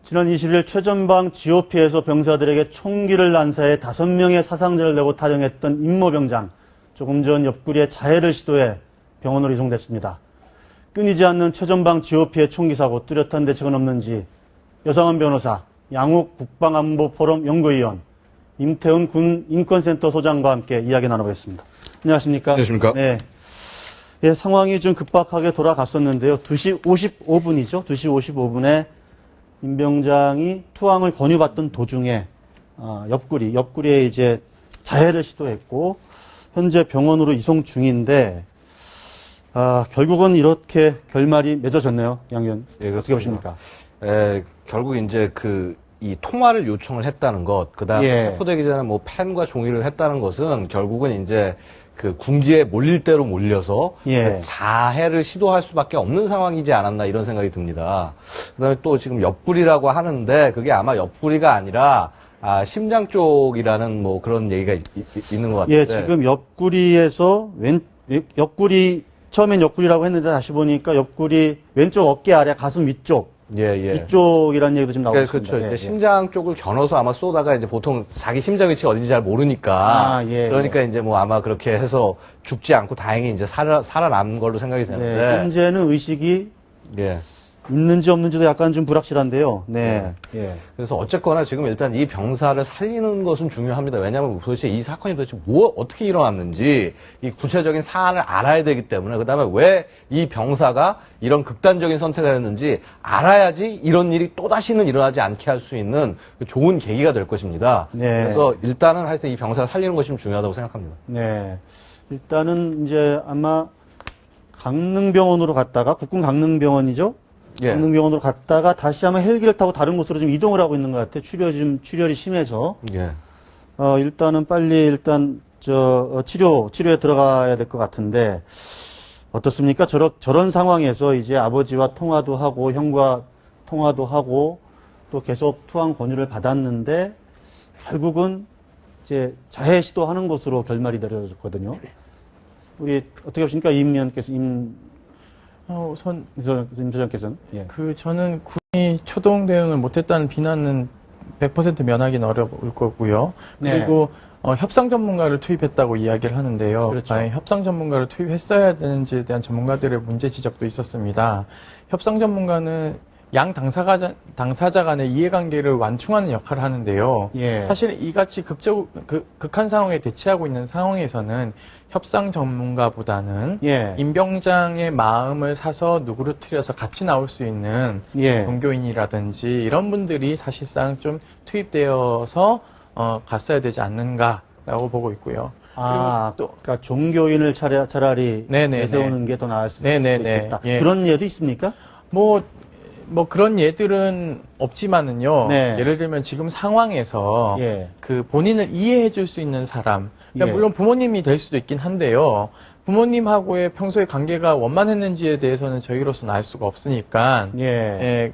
지난 20일 최전방 GOP에서 병사들에게 총기를 난사해 5명의 사상자를 내고 탈영했던 임모병장. 조금 전 옆구리에 자해를 시도해 병원으로 이송됐습니다. 끊이지 않는 최전방 GOP의 총기 사고 뚜렷한 대책은 없는지 여상원 변호사, 양욱 국방안보포럼 연구위원, 임태훈 군 인권센터 소장과 함께 이야기 나눠보겠습니다. 안녕하십니까? 안녕하십니까? 네. 예, 상황이 좀 급박하게 돌아갔었는데요. 2시 55분이죠. 2시 55분에 임 병장이 투항을 권유받던 도중에 옆구리에 이제 자해를 시도했고 현재 병원으로 이송 중인데 결국은 이렇게 결말이 맺어졌네요. 양 의원. 예, 어떻게 보십니까? 결국 이제 이 통화를 요청을 했다는 것, 그다음에 체포되기 전에 뭐 펜과 종이를 했다는 것은 결국은 이제 그 궁지에 몰릴 대로 몰려서 자해를 시도할 수밖에 없는 상황이지 않았나 이런 생각이 듭니다. 그다음에 또 지금 옆구리라고 하는데 그게 아마 옆구리가 아니라 심장 쪽이라는 뭐 그런 얘기가 있는 것 같은데. 예, 지금 옆구리에서 처음엔 옆구리라고 했는데 다시 보니까 옆구리 왼쪽 어깨 아래 가슴 위쪽. 이쪽이라는 얘기도 좀 나오고 있습니다. 그렇죠. 이제 심장 쪽을 겨눠서 아마 쏘다가 이제 보통 자기 심장 위치가 어딘지 잘 모르니까. 그러니까 이제 뭐 아마 그렇게 해서 죽지 않고 다행히 이제 살아남은 걸로 생각이 되는데. 현재는 의식이 있는지 없는지도 약간 좀 불확실한데요. 그래서 어쨌거나 지금 일단 이 병사를 살리는 것은 중요합니다. 왜냐하면 도대체 이 사건이 도대체 어떻게 일어났는지 이 구체적인 사안을 알아야 되기 때문에 그다음에 왜 이 병사가 이런 극단적인 선택을 했는지 알아야지 이런 일이 또다시는 일어나지 않게 할 수 있는 좋은 계기가 될 것입니다. 그래서 일단은 하여튼 이 병사를 살리는 것이 좀 중요하다고 생각합니다. 일단은 이제 아마 강릉병원으로 갔다가 국군 강릉병원이죠. 강릉병원으로 갔다가 다시 한번 헬기를 타고 다른 곳으로 좀 이동을 하고 있는 것 같아요. 출혈이 심해서. 일단은 빨리 치료에 들어가야 될 것 같은데 어떻습니까? 저런 상황에서 이제 아버지와 통화도 하고 형과 통화도 하고 또 계속 투항 권유를 받았는데 결국은 이제 자해 시도하는 것으로 결말이 내려졌거든요. 우리 어떻게 보십니까? 임 의원께서 우선 임 소장께서는 저는 군이 초동 대응을 못했다는 비난은 100% 면하기는 어려울 거고요. 그리고 협상 전문가를 투입했다고 이야기를 하는데요. 과연 협상 전문가를 투입했어야 되는지에 대한 전문가들의 문제 지적도 있었습니다. 협상 전문가는 양 당사자 간의 이해관계를 완충하는 역할을 하는데요. 사실 이같이 극한 상황에 대치하고 있는 상황에서는 협상 전문가보다는 임 병장의 마음을 사서 누그러뜨려서 같이 나올 수 있는 종교인이라든지 이런 분들이 사실상 좀 투입되어서 갔어야 되지 않는가라고 보고 있고요. 그러니까 종교인을 차라리 내세우는 게 더 나을 수도 있겠다. 그런 예도 있습니까? 뭐 그런 예들은 없지만은요. 예를 들면 지금 상황에서 그 본인을 이해해 줄 수 있는 사람, 그러니까 물론 부모님이 될 수도 있긴 한데요. 부모님하고의 평소의 관계가 원만했는지에 대해서는 저희로서는 알 수가 없으니까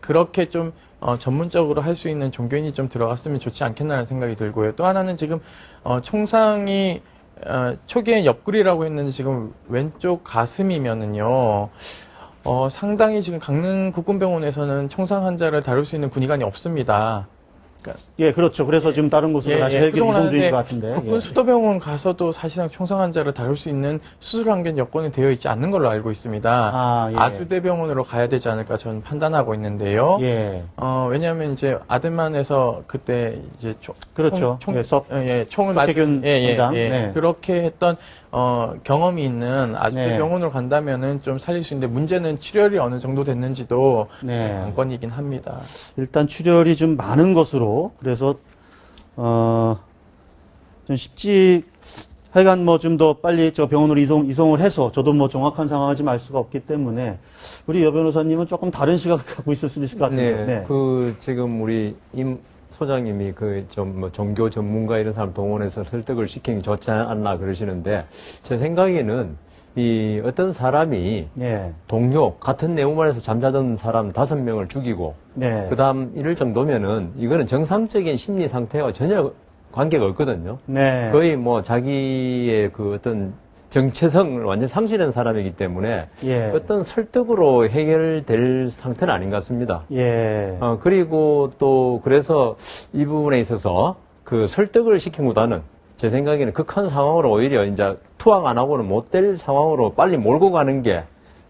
그렇게 좀 전문적으로 할 수 있는 종교인이 좀 들어갔으면 좋지 않겠나라는 생각이 들고요. 또 하나는 지금 총상이 초기엔 옆구리라고 했는데 지금 왼쪽 가슴이면은요. 상당히 지금 강릉 국군병원에서는 총상 환자를 다룰 수 있는 군의관이 없습니다. 그렇죠. 그래서 지금 다른 곳으로 다시 헬기를 이동 중인 것 같은데. 국군 수도병원 가서도 사실상 총상 환자를 다룰 수 있는 수술 환경 여건이 되어 있지 않는 걸로 알고 있습니다. 아주대병원으로 가야 되지 않을까 저는 판단하고 있는데요. 왜냐하면 이제 아들만에서 그때 이제 총을 맞은 그렇게 했던 경험이 있는 아주대병원으로 간다면은 좀 살릴 수 있는데 문제는 출혈이 어느 정도 됐는지도 관건이긴 합니다. 일단 출혈이 좀 많은 것으로 그래서 좀 쉽지 하여간 뭐 좀 더 빨리 병원으로 이송을 해서 저도 뭐 정확한 상황을 좀 알 수가 없기 때문에 우리 여 변호사님은 조금 다른 시각을 갖고 있을 수도 있을 것 같은데. 지금 우리 임 소장님이 종교 전문가 이런 사람 동원해서 설득을 시키는 게 좋지 않나 그러시는데 제 생각에는 이 어떤 사람이 동료 같은 내무반에서 잠자던 사람 5명을 죽이고 그다음 이럴 정도면은 이거는 정상적인 심리 상태와 전혀 관계가 없거든요. 거의 뭐 자기의 그 어떤 정체성을 완전 상실한 사람이기 때문에 어떤 설득으로 해결될 상태는 아닌 것 같습니다. 그리고 또 그래서 이 부분에 있어서 그 설득을 시킨보다는 제 생각에는 극한 상황으로 오히려 이제 투항 안 하고는 못 될 상황으로 빨리 몰고 가는 게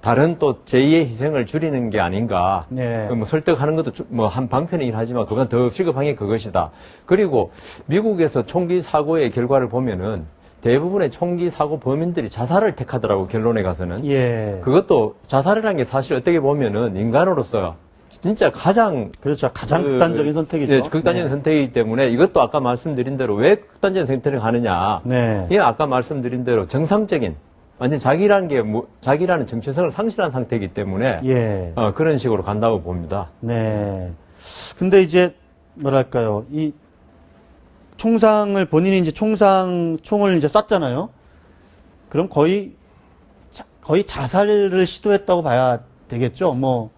다른 또 제2의 희생을 줄이는 게 아닌가. 뭐 설득하는 것도 뭐 한 방편이긴 하지만 그보다 더 시급한 게 그것이다. 그리고 미국에서 총기 사고의 결과를 보면은 대부분의 총기 사고 범인들이 자살을 택하더라고, 결론에 가서는. 그것도 자살이라는 게 사실 어떻게 보면은 인간으로서 진짜 가장 가장 극단적인 선택이죠. 극단적인 선택이기 때문에 이것도 아까 말씀드린 대로 왜 극단적인 선택을 하느냐. 이게 아까 말씀드린 대로 정상적인 완전 자기라는 정체성을 상실한 상태이기 때문에 그런 식으로 간다고 봅니다. 근데 이제 뭐랄까요, 이 총상을 본인이 이제 총을 이제 쐈잖아요. 그럼 거의 자살을 시도했다고 봐야 되겠죠. 뭐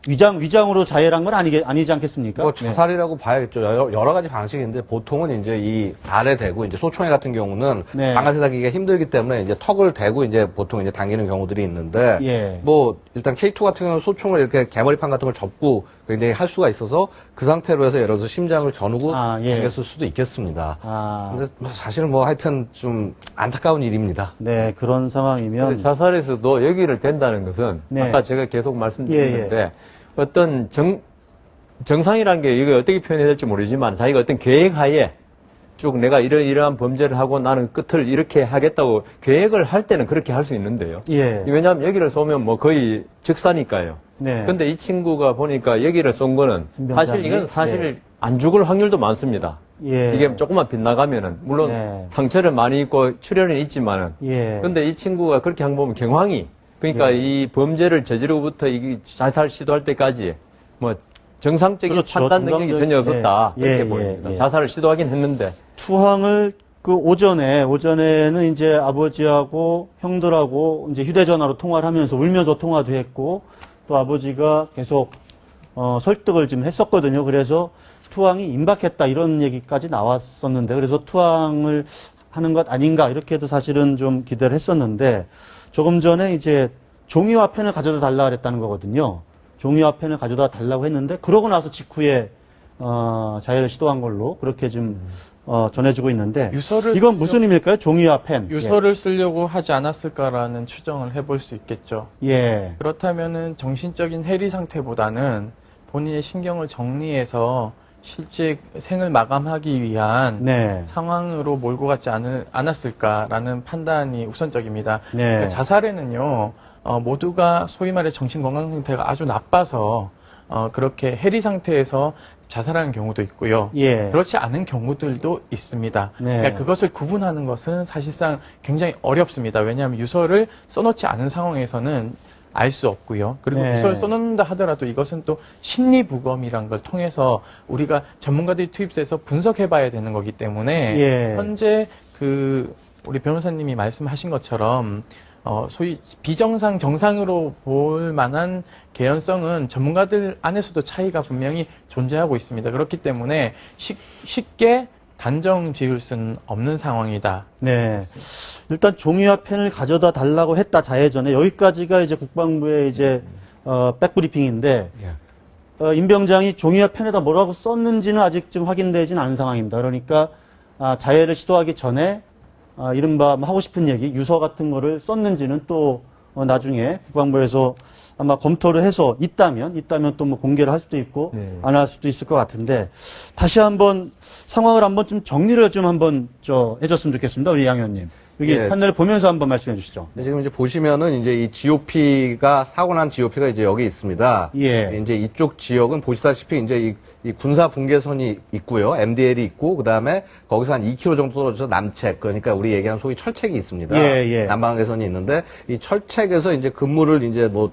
위장으로 자해한 건 아니지 않겠습니까? 뭐 자살이라고 봐야겠죠. 여러 가지 방식인데 보통은 이제 이 발에 대고 이제 소총에 같은 경우는 방아쇠 당기기가 힘들기 때문에 이제 턱을 대고 이제 보통 이제 당기는 경우들이 있는데 뭐 일단 K2 같은 경우는 소총을 이렇게 개머리판 같은 걸 접고 굉장히 할 수가 있어서 그 상태로 해서 예를 들어서 심장을 겨누고 당겼을 수도 있겠습니다. 근데 사실은 뭐 하여튼 좀 안타까운 일입니다. 그런 상황이면 자살에서도 여기를 댄다는 것은 아까 제가 계속 말씀드렸는데 어떤 정상이라는 게 이거 어떻게 표현해야 될지 모르지만 자기가 어떤 계획하에 쭉 내가 이러한 범죄를 하고 나는 끝을 이렇게 하겠다고 계획을 할 때는 그렇게 할 수 있는데요. 왜냐하면 여기를 쏘면 뭐 거의 즉사니까요. 근데 이 친구가 보니까 여기를 쏜 거는 이건 안 죽을 확률도 많습니다. 이게 조금만 빗나가면은 물론 상처를 많이 입고 출혈은 있지만은 근데 이 친구가 그렇게 한 거 보면 경황이 그러니까 이 범죄를 저지르고부터 이 자살 시도할 때까지 뭐 정상적인 판단 능력이 전혀 없었다. 이렇게 보입니다. 자살을 시도하긴 했는데. 투항을 그 오전에는 이제 아버지하고 형들하고 이제 휴대전화로 통화를 하면서 울면서 통화도 했고 또 아버지가 계속 설득을 좀 했었거든요. 그래서 투항이 임박했다 이런 얘기까지 나왔었는데 그래서 투항을 하는 것 아닌가 이렇게도 사실은 좀 기대를 했었는데 조금 전에 이제 종이와 펜을 가져다 달라 그랬다는 거거든요. 종이와 펜을 가져다 달라고 했는데 그러고 나서 직후에 자해를 시도한 걸로 그렇게 좀 전해지고 있는데 이건 무슨 의미일까요? 종이와 펜. 유서를 쓰려고 하지 않았을까라는 추정을 해볼 수 있겠죠. 그렇다면은 정신적인 해리 상태보다는 본인의 신경을 정리해서 실제 생을 마감하기 위한 상황으로 몰고 가지 않았을까라는 판단이 우선적입니다. 그러니까 자살에는요, 모두가 소위 말해 정신 건강 상태가 아주 나빠서 그렇게 해리 상태에서 자살하는 경우도 있고요. 그렇지 않은 경우들도 있습니다. 그러니까 그것을 구분하는 것은 사실상 굉장히 어렵습니다. 왜냐하면 유서를 써놓지 않은 상황에서는 알 수 없고요. 그리고 유서를 써놓는다 하더라도 이것은 또 심리부검이란 걸 통해서 우리가 전문가들이 투입돼서 분석해봐야 되는 거기 때문에 현재 우리 변호사님이 말씀하신 것처럼 소위 비정상, 정상으로 볼 만한 개연성은 전문가들 안에서도 차이가 분명히 존재하고 있습니다. 그렇기 때문에 쉽게 단정 지을 수는 없는 상황이다. 일단 종이와 펜을 가져다 달라고 했다 자해 전에 여기까지가 이제 국방부의 이제 백브리핑인데 임 병장이 종이와 펜에다 뭐라고 썼는지는 아직 좀 확인되지는 않은 상황입니다. 그러니까 자해를 시도하기 전에 이른바 뭐 하고 싶은 얘기, 유서 같은 거를 썼는지는 또 나중에 국방부에서 아마 검토를 해서 있다면 또 뭐 공개를 할 수도 있고 안 할 수도 있을 것 같은데 다시 한번 상황을 한번 좀 정리를 좀 한번 해줬으면 좋겠습니다. 우리 양 의원님. 여기 판넬을 보면서 한번 말씀해 주시죠. 지금 이제 보시면은 이제 이 GOP가 사고 난 GOP가 이제 여기 있습니다. 이제 이쪽 지역은 보시다시피 이제 이 군사 분계선이 있고요. MDL이 있고 그다음에 거기서 한 2km 정도 떨어져서 남책 그러니까 우리 얘기하는 소위 철책이 있습니다. 남방계선이 있는데 이 철책에서 이제 근무를 이제 뭐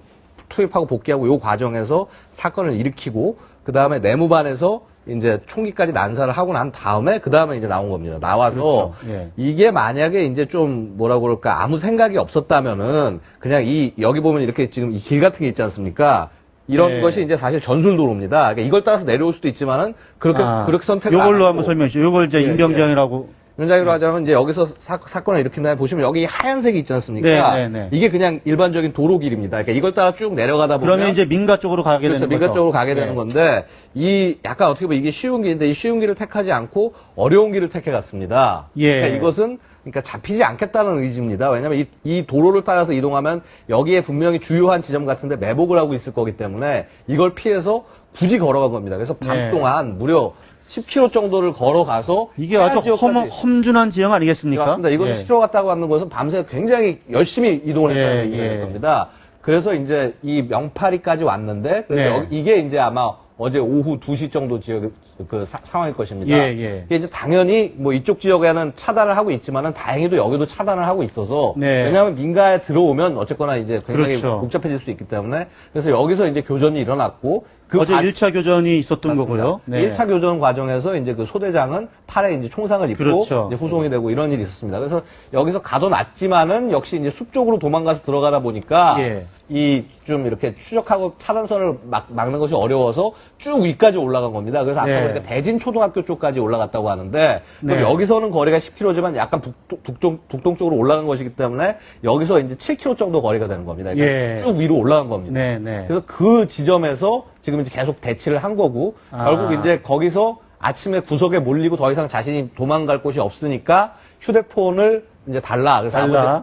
투입하고 복귀하고 요 과정에서 사건을 일으키고 그다음에 내무반에서 이제 총기까지 난사를 하고 난 다음에 그 다음에 이제 나온 겁니다. 나와서 이게 만약에 이제 좀 뭐라 그럴까 아무 생각이 없었다면은 그냥 여기 보면 이렇게 지금 이 길 같은 게 있지 않습니까? 이런 것이 이제 사실 전술도로입니다. 그러니까 이걸 따라서 내려올 수도 있지만은 그렇게 선택을 요걸로 한번 설명해 주시죠. 요걸 이제 임병장이라고 연장으로 하자면 이제 여기서 사건을 일으킨 다음에 보시면 여기 하얀색이 있지 않습니까? 네네네. 이게 그냥 일반적인 도로길입니다. 그러니까 이걸 따라 쭉 내려가다 보면 그러면 이제 민가 쪽으로 가게 그렇죠. 되는 거죠. 민가 쪽으로 가게 되는 건데 이 약간 어떻게 보면 이게 쉬운 길인데 이 쉬운 길을 택하지 않고 어려운 길을 택해 갔습니다. 예. 그러니까 이것은 잡히지 않겠다는 의지입니다. 왜냐하면 이 도로를 따라서 이동하면 여기에 분명히 주요한 지점 같은데 매복을 하고 있을 거기 때문에 이걸 피해서 굳이 걸어간 겁니다. 그래서 밤 동안 무려 10km 정도를 걸어가서 이게 아주 험준한 지형 아니겠습니까? 맞습니다. 이것을 실어 갔다고 하는 것은 밤새 굉장히 열심히 이동을 했다는 얘기를 겁니다. 그래서 이제 이 명파리까지 왔는데 그래서 이게 이제 아마 어제 오후 2시 정도 지역 그 상황일 것입니다. 이게 이제 당연히 뭐 이쪽 지역에는 차단을 하고 있지만은 다행히도 여기도 차단을 하고 있어서 왜냐하면 민가에 들어오면 어쨌거나 이제 굉장히 복잡해질 수 있기 때문에 그래서 여기서 이제 교전이 일어났고 어제 1차 교전이 있었던 거고요. 1차 교전 과정에서 이제 그 소대장은 팔에 이제 총상을 입고 이제 후송이 되고 이런 일이 있었습니다. 그래서 여기서 가둬놨지만은 역시 이제 숲 쪽으로 도망가서 들어가다 보니까 이 좀 이렇게 추적하고 차단선을 막는 것이 어려워서 쭉 위까지 올라간 겁니다. 그래서 아까 보니까 대진초등학교 쪽까지 올라갔다고 하는데 여기서는 거리가 10km지만 약간 북동쪽으로 올라간 것이기 때문에 여기서 이제 7km 정도 거리가 되는 겁니다. 그러니까 쭉 위로 올라간 겁니다. 그래서 그 지점에서 지금 이제 계속 대치를 한 거고 결국 이제 거기서 아침에 구석에 몰리고 더 이상 자신이 도망갈 곳이 없으니까 휴대폰을 이제 달라. 그래서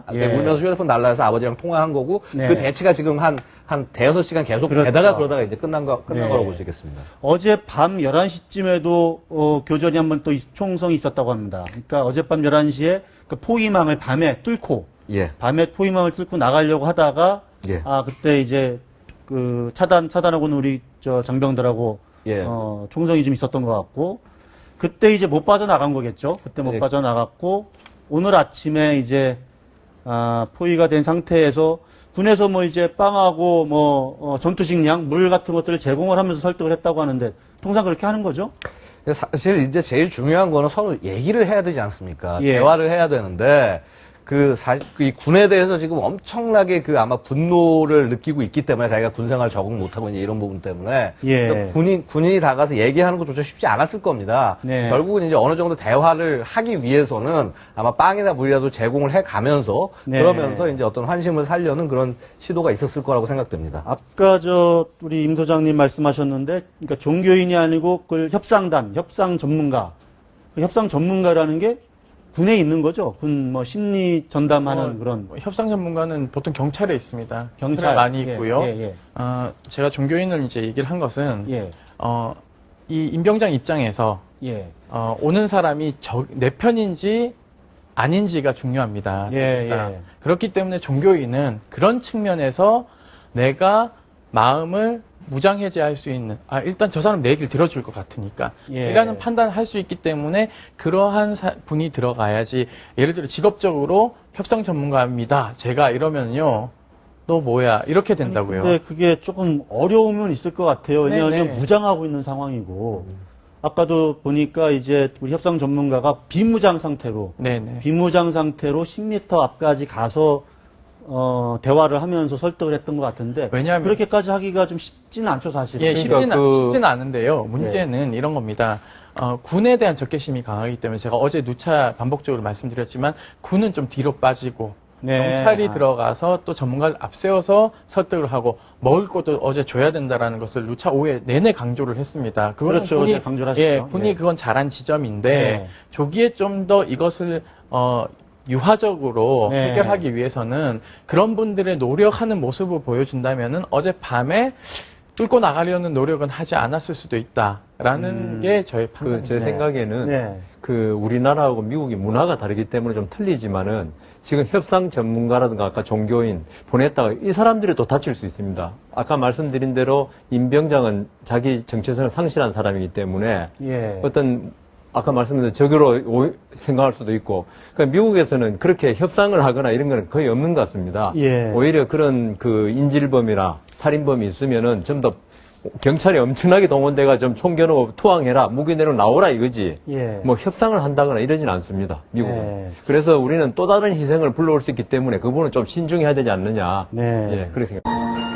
울면서 휴대폰 달라 해서 아버지랑 통화한 거고 그 대치가 지금 한 대여섯 시간 계속 되다가 그러다가 이제 끝난 거라고 볼 수 있겠습니다. 어제 밤 11시쯤에도 교전이 한번 또 총성이 있었다고 합니다. 그러니까 어젯밤 11시에 그 포위망을 밤에 뚫고 밤에 포위망을 뚫고 나가려고 하다가 그때 이제 그 차단하고는 우리 저 장병들하고 총성이 좀 있었던 것 같고 그때 이제 못 빠져나간 거겠죠. 그때 못 빠져나갔고 오늘 아침에 이제 포위가 된 상태에서 군에서 뭐 이제 빵하고 뭐 전투식량, 물 같은 것들을 제공을 하면서 설득을 했다고 하는데 통상 그렇게 하는 거죠? 사실 이제 제일 중요한 거는 서로 얘기를 해야 되지 않습니까? 대화를 해야 되는데 이 군에 대해서 지금 엄청나게 아마 분노를 느끼고 있기 때문에 자기가 군생활 적응 못하고 이제 이런 부분 때문에 군인이 다가서 얘기하는 것조차 쉽지 않았을 겁니다. 결국은 이제 어느 정도 대화를 하기 위해서는 아마 빵이나 물이라도 제공을 해 가면서 그러면서 이제 어떤 환심을 살려는 그런 시도가 있었을 거라고 생각됩니다. 아까 우리 임 소장님 말씀하셨는데 그러니까 종교인이 아니고 그 협상 전문가. 그 협상 전문가라는 게 군에 있는 거죠? 군 심리 전담하는 그런. 협상 전문가는 보통 경찰에 있습니다. 경찰에 많이 있고요. 제가 종교인을 이제 얘기를 한 것은, 이 임병장 입장에서, 오는 사람이 내 편인지 아닌지가 중요합니다. 그렇기 때문에 종교인은 그런 측면에서 내가 마음을 무장해제할 수 있는 일단 저 사람 내 얘기를 들어줄 것 같으니까 이라는 판단을 할 수 있기 때문에 그러한 분이 들어가야지 예를 들어 직업적으로 협상 전문가입니다 제가 이러면요 너 뭐야 이렇게 된다고요. 근데 그게 조금 어려움은 있을 것 같아요. 왜냐하면 무장하고 있는 상황이고 아까도 보니까 이제 우리 협상 전문가가 비무장 상태로 10m 앞까지 가서 대화를 하면서 설득을 했던 것 같은데. 왜냐하면. 그렇게까지 하기가 좀 쉽지는 않죠, 사실은. 쉽지는 않은데요. 문제는 이런 겁니다. 군에 대한 적개심이 강하기 때문에 제가 어제 누차 반복적으로 말씀드렸지만 군은 좀 뒤로 빠지고 경찰이 들어가서 또 전문가를 앞세워서 설득을 하고 먹을 것도 어제 줘야 된다라는 것을 누차 오후에 내내 강조를 했습니다. 그거는 어제 강조를 하셨죠. 군이 그건 잘한 지점인데 조기에 좀 더 이것을 유화적으로 해결하기 위해서는 그런 분들의 노력하는 모습을 보여준다면은 어젯밤에 뚫고 나가려는 노력은 하지 않았을 수도 있다라는 게 저의 판단입니다. 제 생각에는 우리나라하고 미국이 문화가 다르기 때문에 좀 틀리지만은 지금 협상 전문가라든가 아까 종교인 보냈다가 이 사람들이 또 다칠 수 있습니다. 아까 말씀드린 대로 임병장은 자기 정체성을 상실한 사람이기 때문에 어떤 아까 말씀드린 적으로 생각할 수도 있고, 그러니까 미국에서는 그렇게 협상을 하거나 이런 건 거의 없는 것 같습니다. 오히려 그런 인질범이나 살인범이 있으면은 좀 더 경찰이 엄청나게 동원돼가 좀 총겨놓고 투항해라, 무기 내로 나오라 이거지. 뭐 협상을 한다거나 이러진 않습니다. 미국은. 그래서 우리는 또 다른 희생을 불러올 수 있기 때문에 그 부분은 좀 신중해야 되지 않느냐. 그렇게 생각합니다.